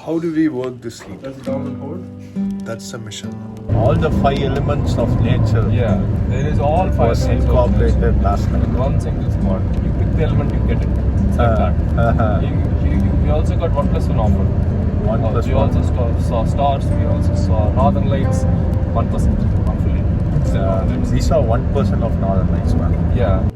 how do we work this heat? That's down the board. That's the mission. All the 5 elements of nature. Yeah, there is all 5 was elements incorporated last night. one single spot. You pick the element, you get it. It's like that. We also got 1 plus 1 offer. 1 plus we 1. also saw stars. We also saw northern lights. 1% hopefully. We saw 1% of northern lights, man. Yeah.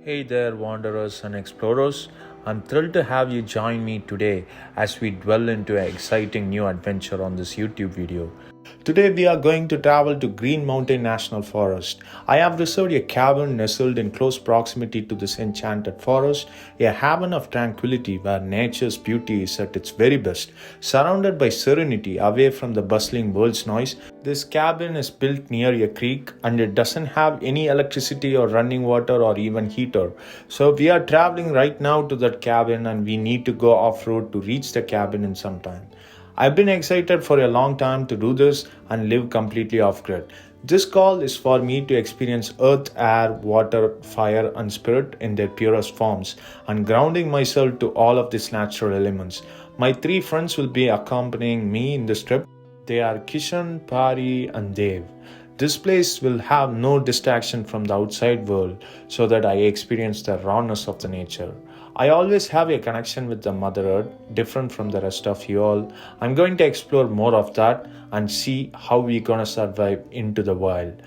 Hey there, wanderers and explorers. I'm thrilled to have you join me today as we dwell into an exciting new adventure on this YouTube video. Today we are going to travel to Green Mountain National Forest. I have reserved a cabin nestled in close proximity to this enchanted forest, a haven of tranquility where nature's beauty is at its very best. Surrounded by serenity away from the bustling world's noise, this cabin is built near a creek and it doesn't have any electricity or running water or even heater. So we are traveling right now to that cabin and we need to go off-road to reach the cabin in some time. I've been excited for a long time to do this and live completely off-grid. This call is for me to experience earth, air, water, fire and spirit in their purest forms and grounding myself to all of these natural elements. My 3 friends will be accompanying me in this trip. They are Kishan, Pari and Dev. This place will have no distraction from the outside world so that I experience the rawness of the nature. I always have a connection with the Mother Earth, different from the rest of you all. I'm going to explore more of that and see how we're gonna survive into the wild.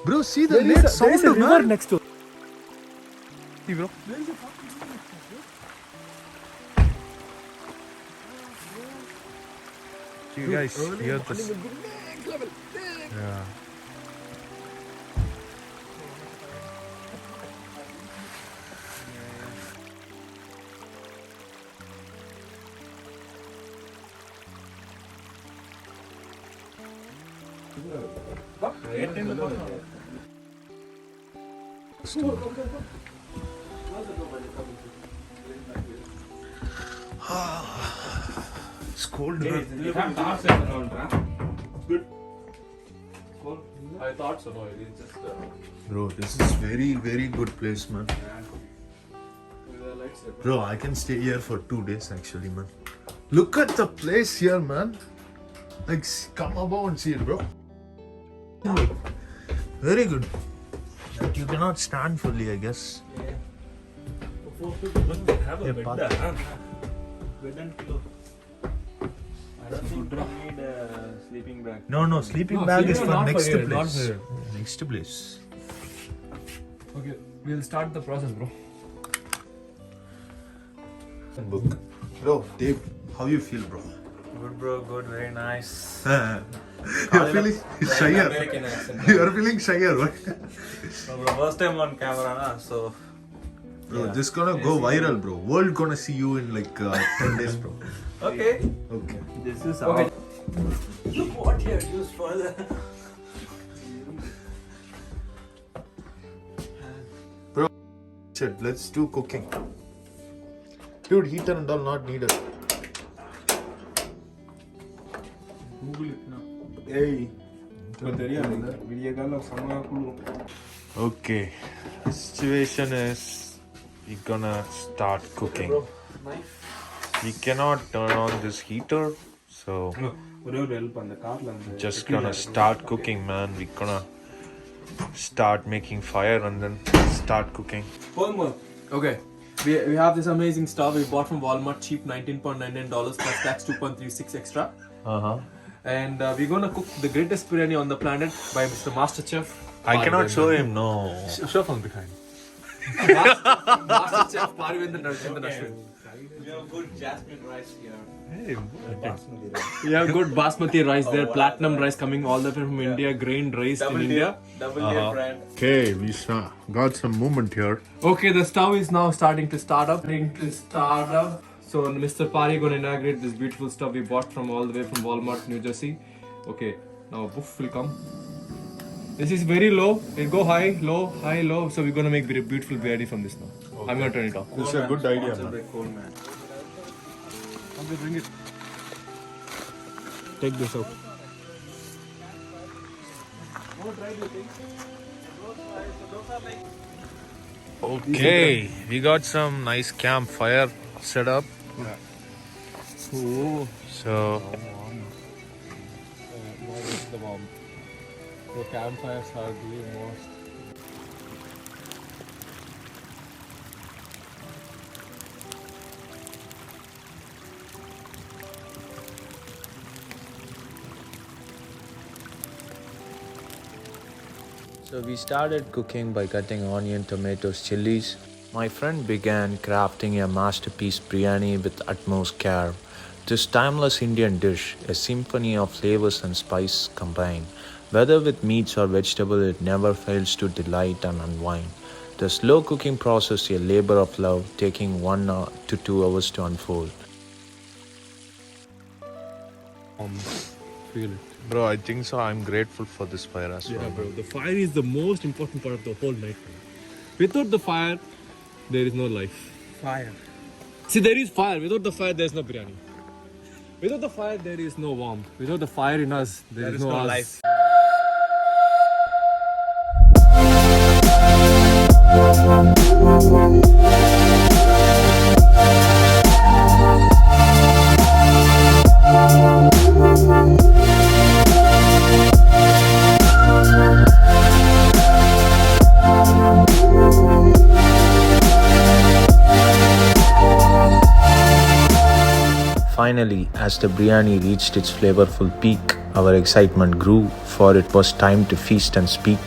Bro, see the lake sound, there is a river man. next to. See, bro. You guys hear this? Yeah. It's cold, man. Good. Cool. I thought so. No, it's just. Bro, this is very good place, man. Bro, I can stay here for 2 days actually, man. Look at the place here, man. Like, come above and see it, bro. Very good. But you cannot stand fully, I guess. They have a bed. Bed And pillow. I don't think you need a sleeping bag. No, sleeping bag is for not next for here, not place. for here. Next place. Okay, we'll start the process, bro. Book. Bro, Dave, how you feel, bro? Good bro, good, very nice. You're feeling shyer. American accent. You're feeling shyer, right? So bro, first time on camera, na? So Bro, this gonna go viral, bro. World gonna see you in like 10 days, bro. okay. Okay. This is Okay. Look what you have used for the. Shit, let's do cooking. Dude, heater and all not needed. Google it now. Hey. Video call. Okay. The situation is we're gonna start cooking. We cannot turn on this heater, so just gonna start cooking, man. We're gonna start making fire and then start cooking. Okay. We have this amazing stuff we bought from Walmart, cheap $19.99 plus tax 2.36 extra. And we're gonna cook the greatest biryani on the planet by Mr. Master Chef. I cannot show him, no. Show from behind. Master Chef Parivendra Nashwin. We have good jasmine rice here. Hey, We have good basmati rice there, platinum rice coming all the way from India, grained rice in India. Double layer brand. okay, we got some movement here. Okay, the stove is now starting to start up. So Mr. Pari gonna inaugurate this beautiful stuff we bought from all the way from Walmart, New Jersey. Okay, now woof will come. This is very low. It go high, low, high, low. So we're gonna make beautiful biryani from this now. I'm gonna turn it off. This is a good idea, man. Cool, man. Okay, bring it. Take this out. Okay, we got some nice campfire set up. Oh, So what is the bomb? The campfires are the most. So we started cooking by cutting onion, tomatoes, chilies. My friend began crafting a masterpiece biryani with utmost care. This timeless Indian dish, a symphony of flavors and spice combined. Whether with meats or vegetable, it never fails to delight and unwind. The slow cooking process, a labor of love, taking 1 to 2 hours to unfold. Feel it. Bro, I think so. I'm grateful for this fire as Yeah, well. bro. The fire is the most important part of the whole night. Without the fire, there is no life. Fire. See, there is fire. Without the fire, there is no biryani. Without the fire, there is no warmth. Without the fire in us, there is no us. life. Finally, as the biryani reached its flavorful peak, our excitement grew, for it was time to feast and speak.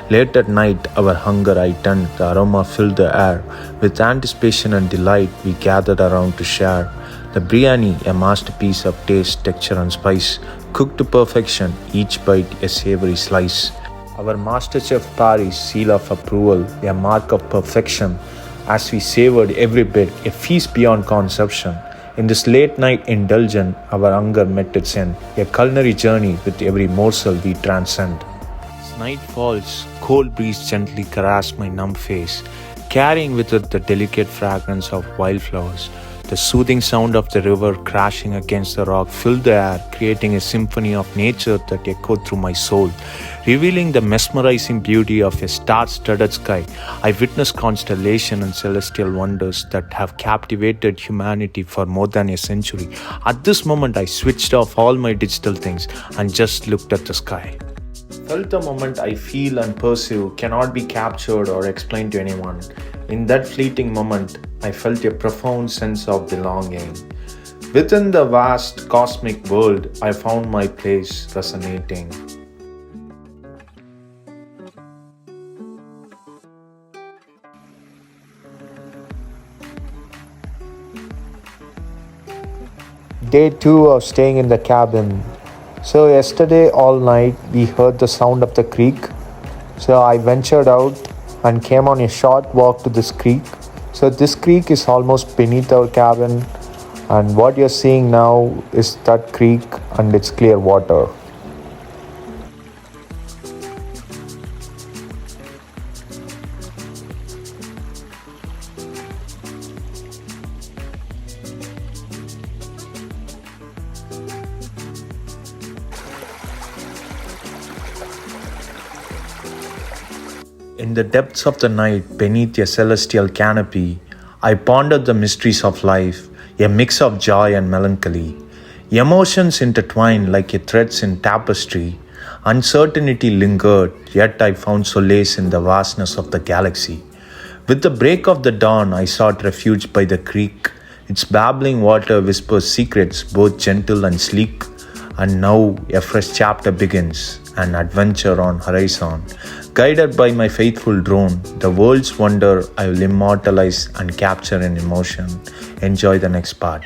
Late at night, our hunger heightened, the aroma filled the air. With anticipation and delight, we gathered around to share. The biryani, a masterpiece of taste, texture and spice, cooked to perfection, each bite a savory slice. Our master chef Pari's seal of approval, a mark of perfection. As we savored every bit, a feast beyond conception. In this late night indulgence, our hunger met its end, a culinary journey with every morsel we transcend. As night falls, cold breeze gently caress my numb face, carrying with it the delicate fragrance of wildflowers. The soothing sound of the river crashing against the rock filled the air, creating a symphony of nature that echoed through my soul. Revealing the mesmerizing beauty of a star-studded sky, I witnessed constellation and celestial wonders that have captivated humanity for more than a century. At this moment, I switched off all my digital things and just looked at the sky. Felt a moment I feel and perceive cannot be captured or explained to anyone. In that fleeting moment, I felt a profound sense of belonging. Within the vast cosmic world, I found my place resonating. Day 2 of staying in the cabin. So yesterday all night we heard the sound of the creek. So I ventured out and came on a short walk to this creek. So this creek is almost beneath our cabin, and what you're seeing now is that creek and its clear water. In the depths of the night, beneath a celestial canopy, I pondered the mysteries of life, a mix of joy and melancholy. Emotions intertwined like a threads in tapestry. Uncertainty lingered, yet I found solace in the vastness of the galaxy. With the break of the dawn, I sought refuge by the creek. Its babbling water whispers secrets, both gentle and sleek. And now a fresh chapter begins, an adventure on horizon. Guided by my faithful drone, the world's wonder I will immortalize and capture in emotion. Enjoy the next part.